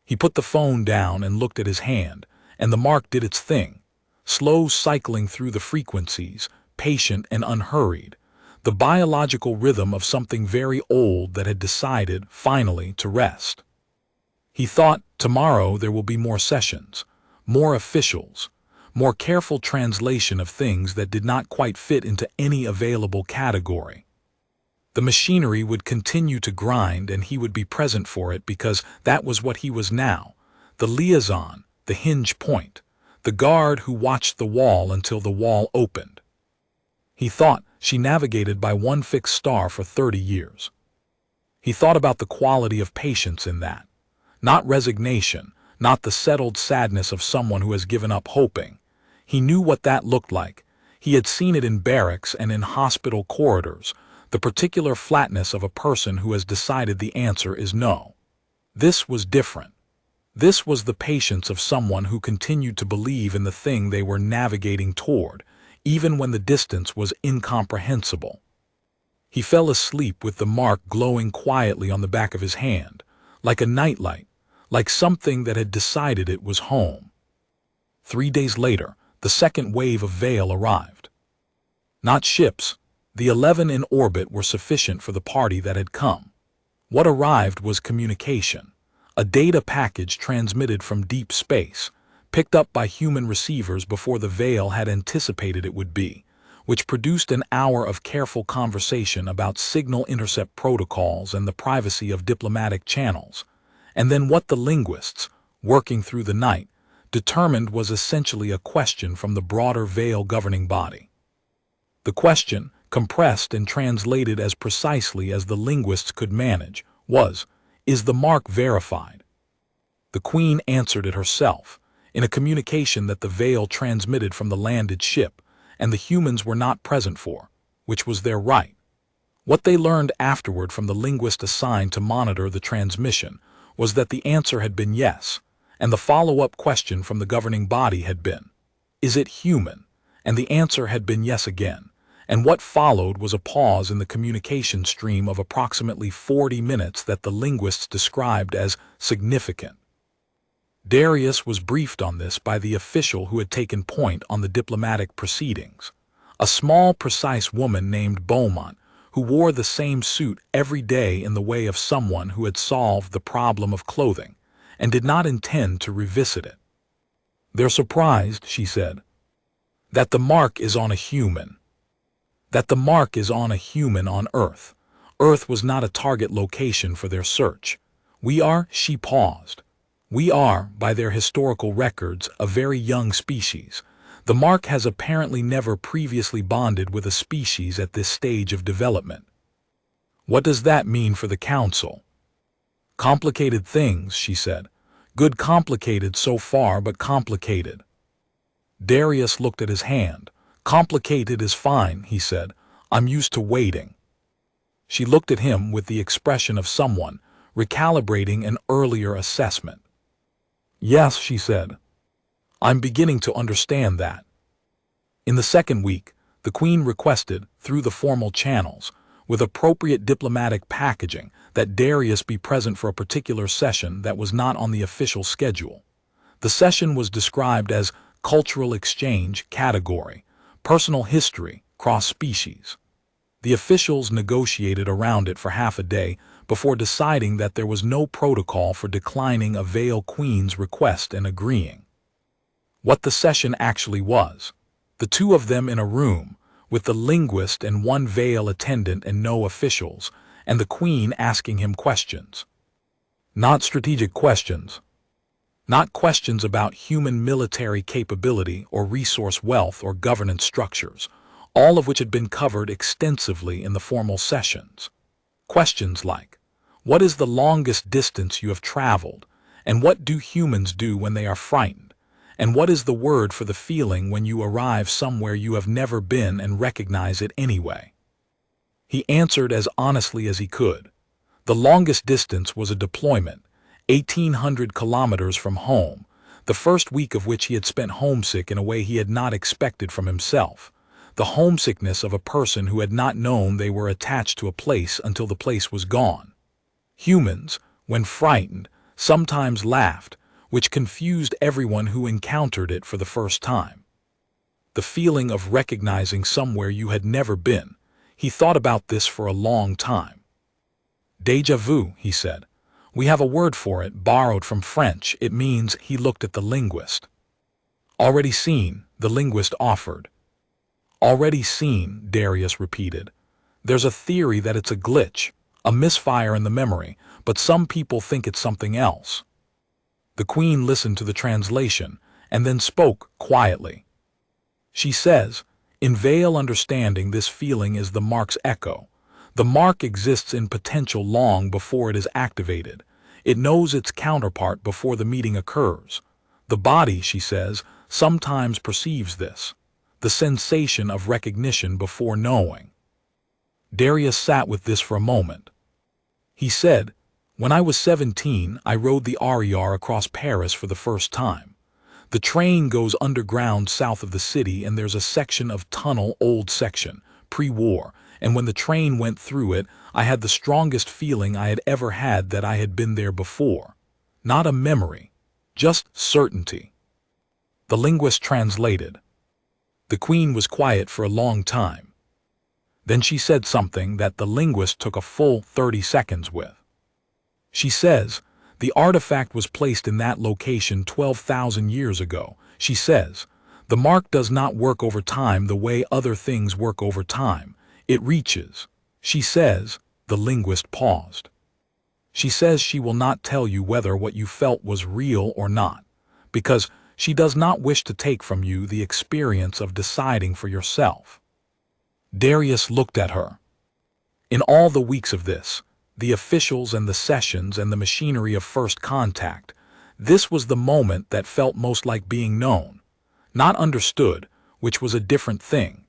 A: He put the phone down and looked at his hand, and the mark did its thing, slow cycling through the frequencies, patient and unhurried, the biological rhythm of something very old that had decided, finally, to rest. He thought, tomorrow there will be more sessions, more officials, more careful translation of things that did not quite fit into any available category. The machinery would continue to grind and he would be present for it because that was what he was now, the liaison, the hinge point, the guard who watched the wall until the wall opened. He thought she navigated by one fixed star for 30 years. He thought about the quality of patience in that. Not resignation, not the settled sadness of someone who has given up hoping. He knew what that looked like. He had seen it in barracks and in hospital corridors, the particular flatness of a person who has decided the answer is no. This was different. This was the patience of someone who continued to believe in the thing they were navigating toward, even when the distance was incomprehensible. He fell asleep with the mark glowing quietly on the back of his hand, like a nightlight, like something that had decided it was home. 3 days later, the second wave of Vale arrived. Not ships. The 11 in orbit were sufficient for the party that had come. What arrived was communication, a data package transmitted from deep space, picked up by human receivers before the Vale had anticipated it would be, which produced an hour of careful conversation about signal intercept protocols and the privacy of diplomatic channels, and then what the linguists, working through the night, determined was essentially a question from the broader Vale governing body. The question, compressed and translated as precisely as the linguists could manage, was, is the mark verified? The Queen answered it herself, in a communication that the Vale transmitted from the landed ship, and the humans were not present for, which was their right. What they learned afterward from the linguist assigned to monitor the transmission was that the answer had been yes, and the follow-up question from the governing body had been, is it human? And the answer had been yes again. And what followed was a pause in the communication stream of approximately 40 minutes that the linguists described as significant. Darius was briefed on this by the official who had taken point on the diplomatic proceedings, a small, precise woman named Beaumont, who wore the same suit every day in the way of someone who had solved the problem of clothing and did not intend to revisit it. They're surprised, she said, that the mark is on a human. That the mark is on a human on Earth. Earth was not a target location for their search. We are, she paused. We are, by their historical records, a very young species. The mark has apparently never previously bonded with a species at this stage of development. What does that mean for the Council? Complicated things, she said. Good complicated so far, but complicated. Darius looked at his hand. Complicated is fine, he said. I'm used to waiting. She looked at him with the expression of someone recalibrating an earlier assessment. Yes, she said. I'm beginning to understand that. In the second week, the Queen requested, through the formal channels, with appropriate diplomatic packaging, that Darius be present for a particular session that was not on the official schedule. The session was described as cultural exchange category, personal history, cross-species. The officials negotiated around it for half a day before deciding that there was no protocol for declining a Vale Queen's request and agreeing. What the session actually was, the two of them in a room, with the linguist and one Vale attendant and no officials, and the Queen asking him questions. Not strategic questions. Not questions about human military capability or resource wealth or governance structures, all of which had been covered extensively in the formal sessions. Questions like, what is the longest distance you have traveled, and what do humans do when they are frightened, and what is the word for the feeling when you arrive somewhere you have never been and recognize it anyway? He answered as honestly as he could. The longest distance was a deployment, 1,800 kilometers from home, the first week of which he had spent homesick in a way he had not expected from himself, the homesickness of a person who had not known they were attached to a place until the place was gone. Humans, when frightened, sometimes laughed, which confused everyone who encountered it for the first time. The feeling of recognizing somewhere you had never been. He thought about this for a long time. Déjà vu, he said. We have a word for it, borrowed from French. It means, he looked at the linguist. Already seen, the linguist offered. Already seen, Darius repeated. There's a theory that it's a glitch, a misfire in the memory, but some people think it's something else. The Queen listened to the translation, and then spoke quietly. She says, in veil understanding, this feeling is the mark's echo. The mark exists in potential long before it is activated. It knows its counterpart before the meeting occurs. The body, she says, sometimes perceives this, the sensation of recognition before knowing. Darius sat with this for a moment. He said, when I was 17, I rode the RER across Paris for the first time. The train goes underground south of the city, and there's a section of tunnel, old section, pre-war, and when the train went through it, I had the strongest feeling I had ever had that I had been there before. Not a memory, just certainty. The linguist translated. The Queen was quiet for a long time. Then she said something that the linguist took a full 30 seconds with. She says, the artifact was placed in that location 12,000 years ago. She says, the mark does not work over time the way other things work over time. It reaches. She says, the linguist paused. She says she will not tell you whether what you felt was real or not, because she does not wish to take from you the experience of deciding for yourself. Darius looked at her. In all the weeks of this, the officials and the sessions and the machinery of first contact, this was the moment that felt most like being known, not understood, which was a different thing.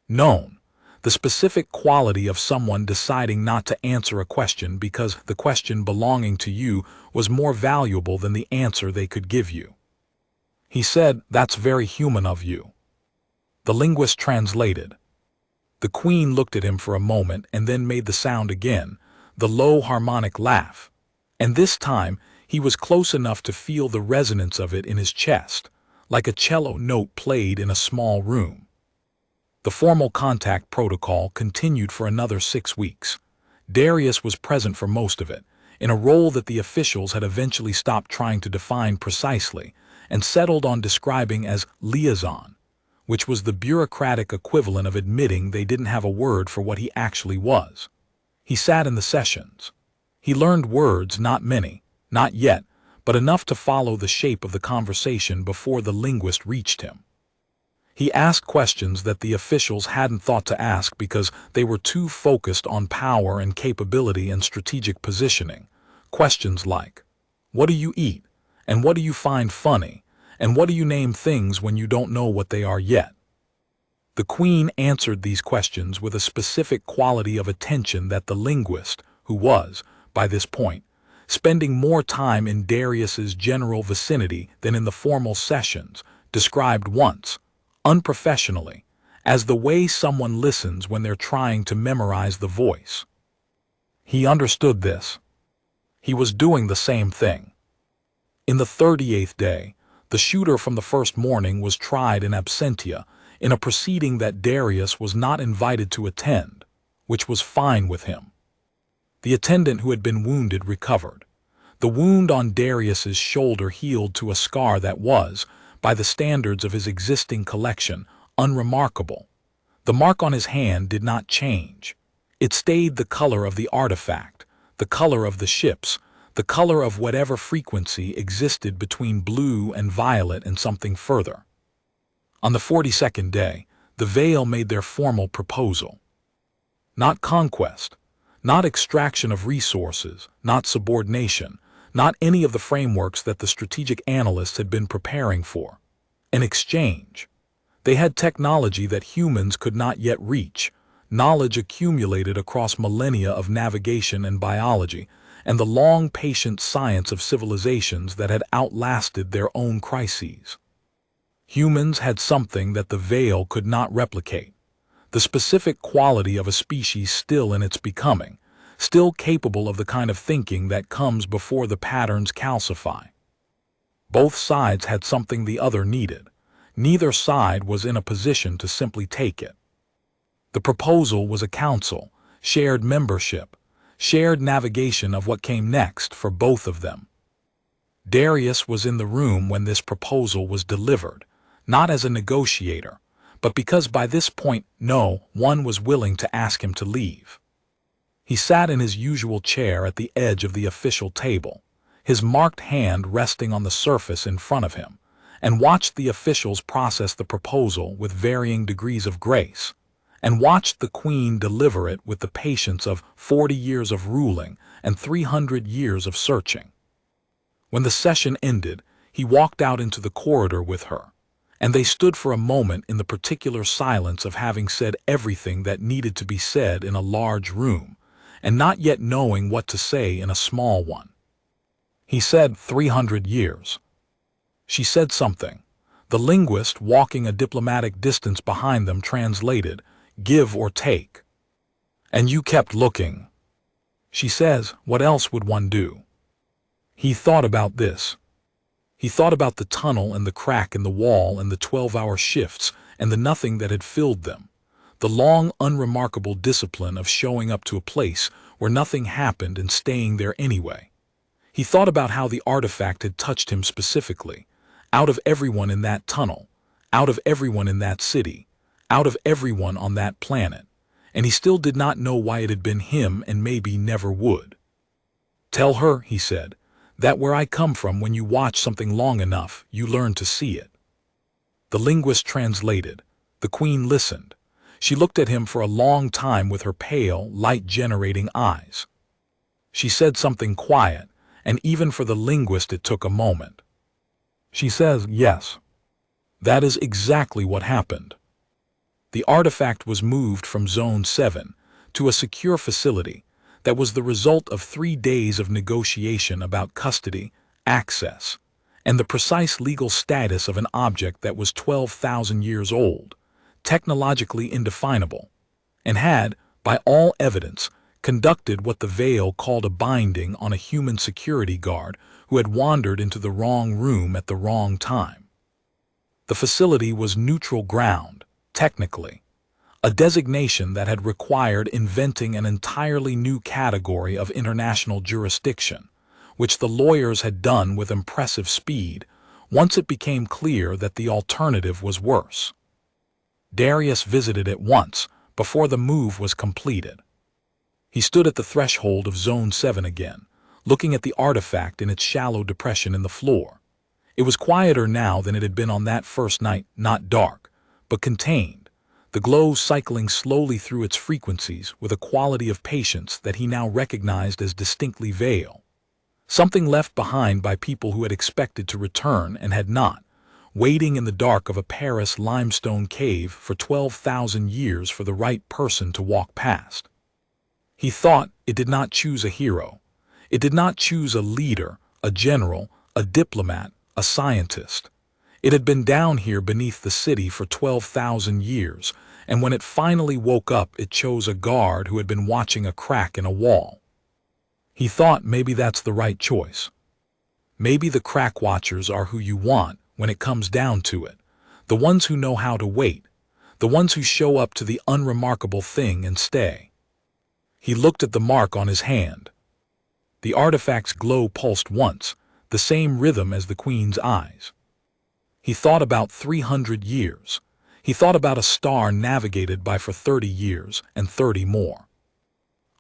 A: Known, the specific quality of someone deciding not to answer a question because the question belonging to you was more valuable than the answer they could give you. He said, that's very human of you. The linguist translated. The Queen looked at him for a moment and then made the sound again, the low harmonic laugh, and this time he was close enough to feel the resonance of it in his chest, like a cello note played in a small room. The formal contact protocol continued for another 6 weeks. Darius was present for most of it, in a role that the officials had eventually stopped trying to define precisely and settled on describing as liaison, which was the bureaucratic equivalent of admitting they didn't have a word for what he actually was. He sat in the sessions. He learned words, not many, not yet, but enough to follow the shape of the conversation before the linguist reached him. He asked questions that the officials hadn't thought to ask because they were too focused on power and capability and strategic positioning. Questions like, what do you eat? And what do you find funny? And what do you name things when you don't know what they are yet? The Queen answered these questions with a specific quality of attention that the linguist, who was, by this point, spending more time in Darius's general vicinity than in the formal sessions, described once, unprofessionally, as the way someone listens when they're trying to memorize the voice. He understood this. He was doing the same thing. In the 38th day, the shooter from the first morning was tried in absentia, in a proceeding that Darius was not invited to attend, which was fine with him. The attendant who had been wounded recovered. The wound on Darius's shoulder healed to a scar that was, by the standards of his existing collection, unremarkable. The mark on his hand did not change. It stayed the color of the artifact, the color of the ships, the color of whatever frequency existed between blue and violet and something further. On the 42nd day, the Veil made their formal proposal. Not conquest, not extraction of resources, not subordination, not any of the frameworks that the strategic analysts had been preparing for. An exchange. They had technology that humans could not yet reach, knowledge accumulated across millennia of navigation and biology, and the long patient science of civilizations that had outlasted their own crises. Humans had something that the Veil could not replicate, the specific quality of a species still in its becoming, still capable of the kind of thinking that comes before the patterns calcify. Both sides had something the other needed. Neither side was in a position to simply take it. The proposal was a council, shared membership, shared navigation of what came next for both of them. Darius was in the room when this proposal was delivered, not as a negotiator, but because by this point no one was willing to ask him to leave. He sat in his usual chair at the edge of the official table, his marked hand resting on the surface in front of him, and watched the officials process the proposal with varying degrees of grace, and watched the Queen deliver it with the patience of 40 years of ruling and 300 years of searching. When the session ended, he walked out into the corridor with her, and they stood for a moment in the particular silence of having said everything that needed to be said in a large room, and not yet knowing what to say in a small one. He said 300 years. She said something. The linguist, walking a diplomatic distance behind them, translated, "Give or take." "And you kept looking." She says, "What else would one do?" He thought about this. He thought about the tunnel and the crack in the wall and the 12-hour shifts and the nothing that had filled them, the long, unremarkable discipline of showing up to a place where nothing happened and staying there anyway. He thought about how the artifact had touched him specifically, out of everyone in that tunnel, out of everyone in that city, out of everyone on that planet, and he still did not know why it had been him and maybe never would. "Tell her," he said, "that where I come from, when you watch something long enough, you learn to see it." The linguist translated. The Queen listened. She looked at him for a long time with her pale, light-generating eyes. She said something quiet, and even for the linguist it took a moment. She says, "Yes. That is exactly what happened." The artifact was moved from Zone 7 to a secure facility that was the result of 3 days of negotiation about custody, access, and the precise legal status of an object that was 12,000 years old, technologically indefinable, and had, by all evidence, conducted what the Veil called a binding on a human security guard who had wandered into the wrong room at the wrong time. The facility was neutral ground, technically, a designation that had required inventing an entirely new category of international jurisdiction, which the lawyers had done with impressive speed once it became clear that the alternative was worse. Darius visited it once before the move was completed. He stood at the threshold of Zone 7 again, looking at the artifact in its shallow depression in the floor. It was quieter now than it had been on that first night, not dark, but contained, the glow cycling slowly through its frequencies with a quality of patience that he now recognized as distinctly Veil. Something left behind by people who had expected to return and had not, waiting in the dark of a Paris limestone cave for 12,000 years for the right person to walk past. He thought it did not choose a hero. It did not choose a leader, a general, a diplomat, a scientist. It had been down here beneath the city for 12,000 years, and when it finally woke up, it chose a guard who had been watching a crack in a wall. He thought maybe that's the right choice. Maybe the crack watchers are who you want when it comes down to it, the ones who know how to wait, the ones who show up to the unremarkable thing and stay. He looked at the mark on his hand. The artifact's glow pulsed once, the same rhythm as the Queen's eyes. He thought about 300 years. He thought about a star navigated by for 30 years and 30 more.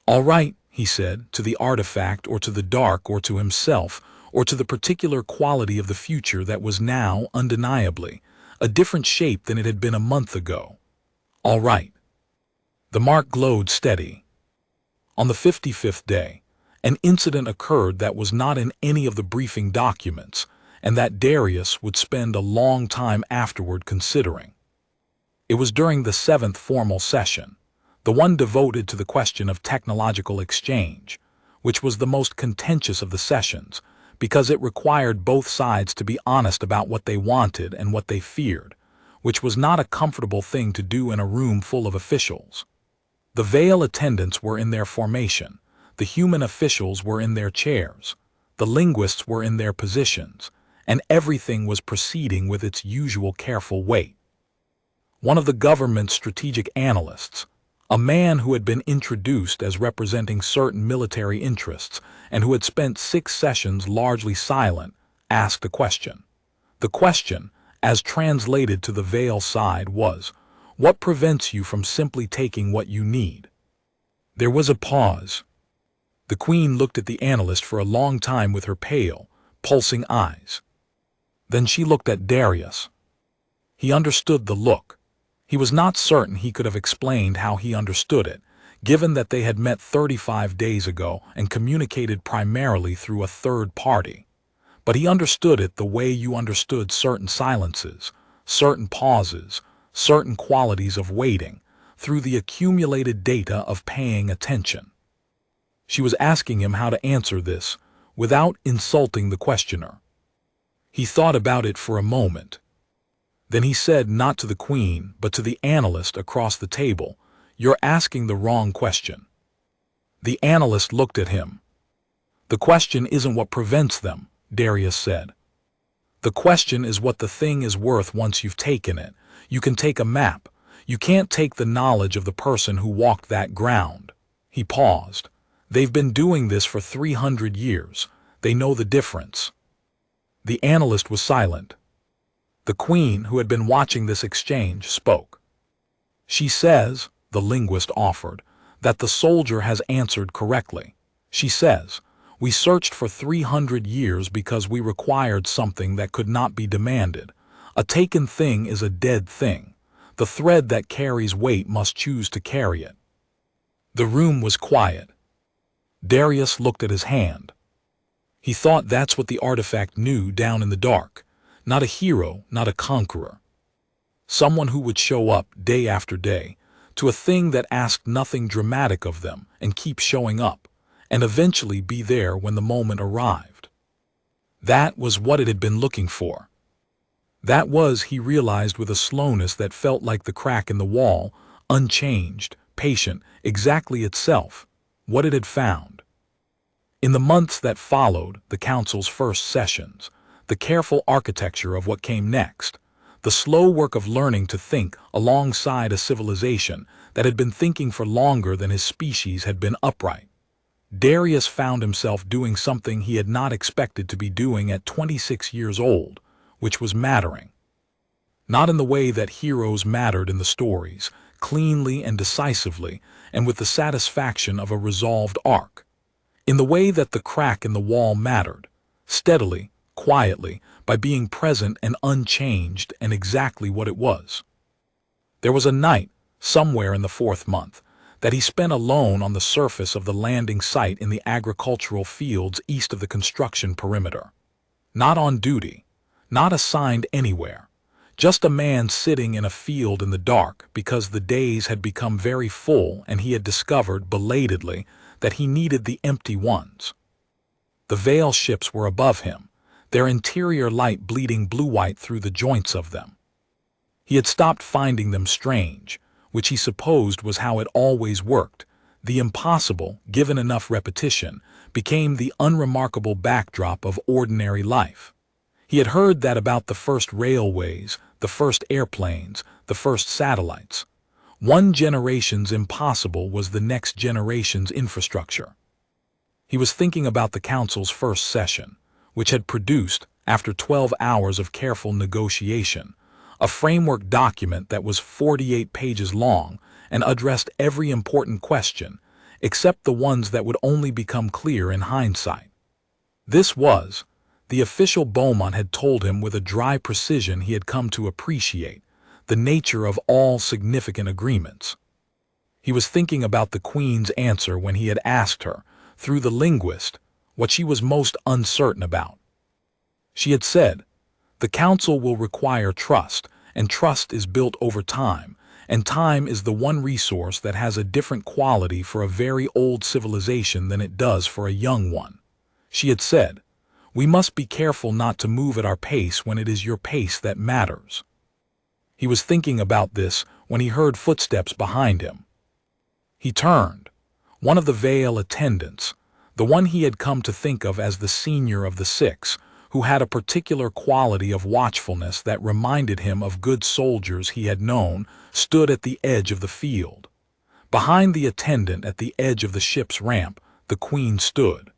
A: "All right," he said, to the artifact or to the dark or to himself or to the particular quality of the future that was now, undeniably, a different shape than it had been a month ago. "All right." The mark glowed steady. On the 55th day, an incident occurred that was not in any of the briefing documents, and that Darius would spend a long time afterward considering. It was during the 7th formal session, the one devoted to the question of technological exchange, which was the most contentious of the sessions, because it required both sides to be honest about what they wanted and what they feared, which was not a comfortable thing to do in a room full of officials. The Veil attendants were in their formation, The human officials were in their chairs, the linguists were in their positions, and everything was proceeding with its usual careful weight. One of the government's strategic analysts, a man who had been introduced as representing certain military interests and who had spent 6 sessions largely silent, asked a question. The question, as translated to the Vale side, was, "What prevents you from simply taking what you need?" There was a pause. The Queen looked at the analyst for a long time with her pale, pulsing eyes. Then she looked at Darius. He understood the look. He was not certain he could have explained how he understood it, given that they had met 35 days ago and communicated primarily through a third party. But he understood it the way you understood certain silences, certain pauses, certain qualities of waiting, through the accumulated data of paying attention. She was asking him how to answer this, without insulting the questioner. He thought about it for a moment. Then he said, not to the Queen, but to the analyst across the table, "You're asking the wrong question." The analyst looked at him. "The question isn't what prevents them," Darius said. "The question is what the thing is worth once you've taken it. You can take a map. You can't take the knowledge of the person who walked that ground." He paused. "They've been doing this for 300 years. They know the difference." The analyst was silent. The Queen, who had been watching this exchange, spoke. "She says," the linguist offered, "that the soldier has answered correctly. She says, we searched for 300 years because we required something that could not be demanded. A taken thing is a dead thing. The thread that carries weight must choose to carry it." The room was quiet. Darius looked at his hand. He thought that's what the artifact knew down in the dark. Not a hero, not a conqueror. Someone who would show up day after day to a thing that asked nothing dramatic of them and keep showing up, and eventually be there when the moment arrived. That was what it had been looking for. That was, he realized with a slowness that felt like the crack in the wall, unchanged, patient, exactly itself, what it had found. In the months that followed the council's first sessions, the careful architecture of what came next, the slow work of learning to think alongside a civilization that had been thinking for longer than his species had been upright, Darius found himself doing something he had not expected to be doing at 26 years old, which was mattering. Not in the way that heroes mattered in the stories, cleanly and decisively, and with the satisfaction of a resolved arc. In the way that the crack in the wall mattered, steadily, quietly, by being present and unchanged and exactly what it was. There was a night, somewhere in the 4th month, that he spent alone on the surface of the landing site in the agricultural fields east of the construction perimeter. Not on duty, not assigned anywhere, just a man sitting in a field in the dark because the days had become very full and he had discovered, belatedly, that he needed the empty ones. The Vale ships were above him, their interior light bleeding blue-white through the joints of them. He had stopped finding them strange, which he supposed was how it always worked. The impossible, given enough repetition, became the unremarkable backdrop of ordinary life. He had heard that about the first railways, the first airplanes, the first satellites. One generation's impossible was the next generation's infrastructure. He was thinking about the council's first session, which had produced, after 12 hours of careful negotiation, a framework document that was 48 pages long and addressed every important question, except the ones that would only become clear in hindsight. This was, the official Beaumont had told him with a dry precision he had come to appreciate, the nature of all significant agreements. He was thinking about the Queen's answer when he had asked her, through the linguist, what she was most uncertain about. She had said, "The council will require trust, and trust is built over time, and time is the one resource that has a different quality for a very old civilization than it does for a young one." She had said, "We must be careful not to move at our pace when it is your pace that matters." He was thinking about this when he heard footsteps behind him. He turned. one of the Vale attendants, the one he had come to think of as the senior of the six, who had a particular quality of watchfulness that reminded him of good soldiers he had known, stood at the edge of the field. Behind the attendant at the edge of the ship's ramp, the queen stood.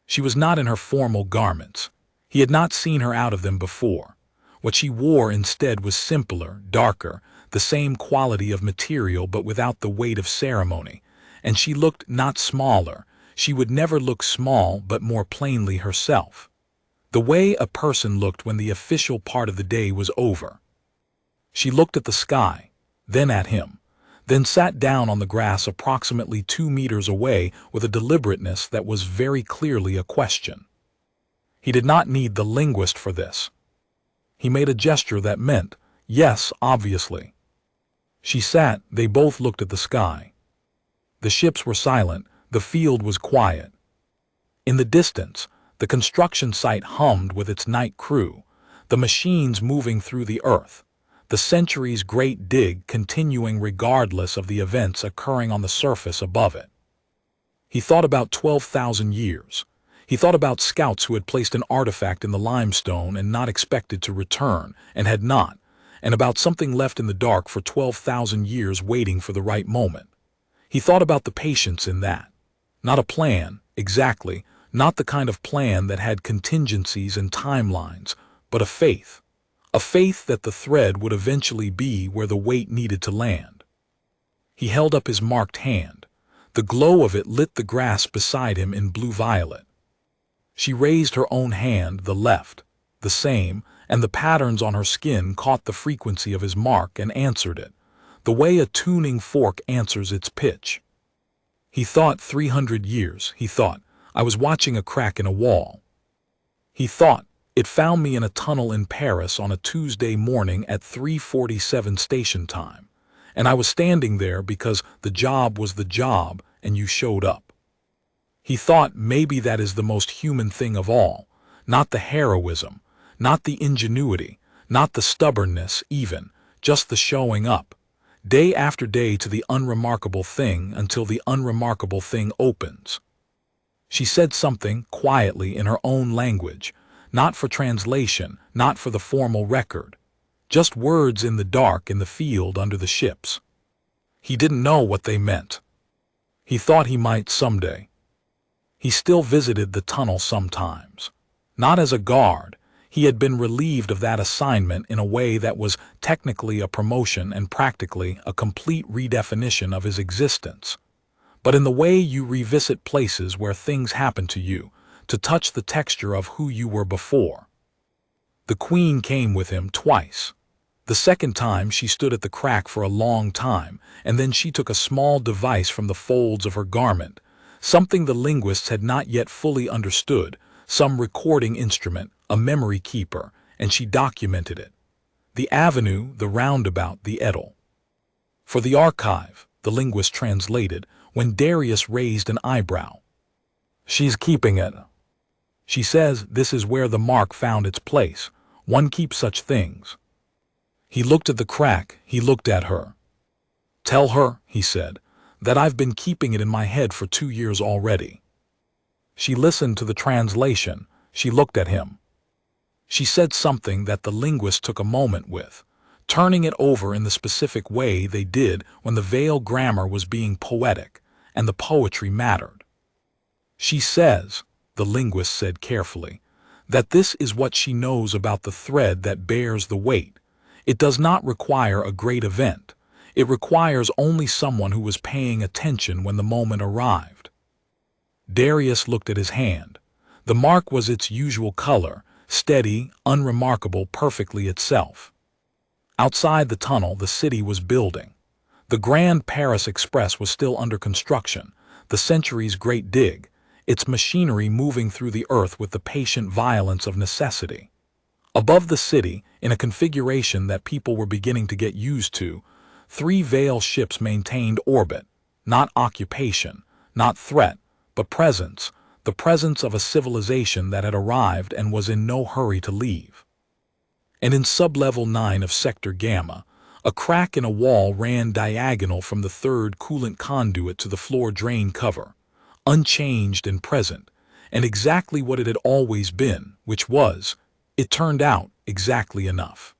A: She was not in her formal garments. He had not seen her out of them before. What she wore instead was simpler, darker, the same quality of material but without the weight of ceremony, and she looked not smaller. She would never look small but more plainly herself. The way a person looked when the official part of the day was over. She looked at the sky, then at him, then sat down on the grass approximately 2 meters away with a deliberateness that was very clearly a question. He did not need the linguist for this. He made a gesture that meant, yes, obviously. She sat, they both looked at the sky. The ships were silent, the field was quiet. In the distance, the construction site hummed with its night crew, the machines moving through the earth, the century's great dig continuing regardless of the events occurring on the surface above it. He thought about 12,000 years. He thought about scouts who had placed an artifact in the limestone and not expected to return, and had not, and about something left in the dark for 12,000 years waiting for the right moment. He thought about the patience in that. Not a plan, exactly, not the kind of plan that had contingencies and timelines, but a faith that the thread would eventually be where the weight needed to land. He held up his marked hand. The glow of it lit the grass beside him in blue-violet. She raised her own hand, the left, the same, and the patterns on her skin caught the frequency of his mark and answered it, the way a tuning fork answers its pitch. He thought 300 years, he thought, I was watching a crack in a wall. He thought, it found me in a tunnel in Paris on a Tuesday morning at 3:47 station time, and I was standing there because the job was the job and you showed up. He thought maybe that is the most human thing of all, not the heroism, not the ingenuity, not the stubbornness even, just the showing up, day after day to the unremarkable thing until the unremarkable thing opens. She said something quietly in her own language, not for translation, not for the formal record, just words in the dark in the field under the ships. He didn't know what they meant. He thought he might someday. He still visited the tunnel sometimes. Not as a guard. He had been relieved of that assignment in a way that was technically a promotion and practically a complete redefinition of his existence. But in the way you revisit places where things happen to you, to touch the texture of who you were before. The queen came with him twice. The second time she stood at the crack for a long time, and then she took a small device from the folds of her garment, something the linguists had not yet fully understood, some recording instrument, a memory keeper, and she documented it. The avenue, the roundabout, the Edel. For the archive, the linguist translated, when Darius raised an eyebrow. She's keeping it. She says this is where the mark found its place. One keeps such things. He looked at the crack, he looked at her. Tell her, he said, that I've been keeping it in my head for 2 years already. She listened to the translation, she looked at him. She said something that the linguist took a moment with, turning it over in the specific way they did when the Vale grammar was being poetic, and the poetry mattered. She says, the linguist said carefully, that this is what she knows about the thread that bears the weight. It does not require a great event. It requires only someone who was paying attention when the moment arrived. Darius looked at his hand. The mark was its usual color, steady, unremarkable, perfectly itself. Outside the tunnel, the city was building. The Grand Paris Express was still under construction, the century's great dig, its machinery moving through the earth with the patient violence of necessity. Above the city, in a configuration that people were beginning to get used to, 3 Vale ships maintained orbit, not occupation, not threat, but presence, the presence of a civilization that had arrived and was in no hurry to leave. And in sub-level 9 of Sector Gamma, A crack in a wall ran diagonal from the third coolant conduit to the floor drain cover, unchanged and present, and exactly what it had always been, which was, it turned out, exactly enough.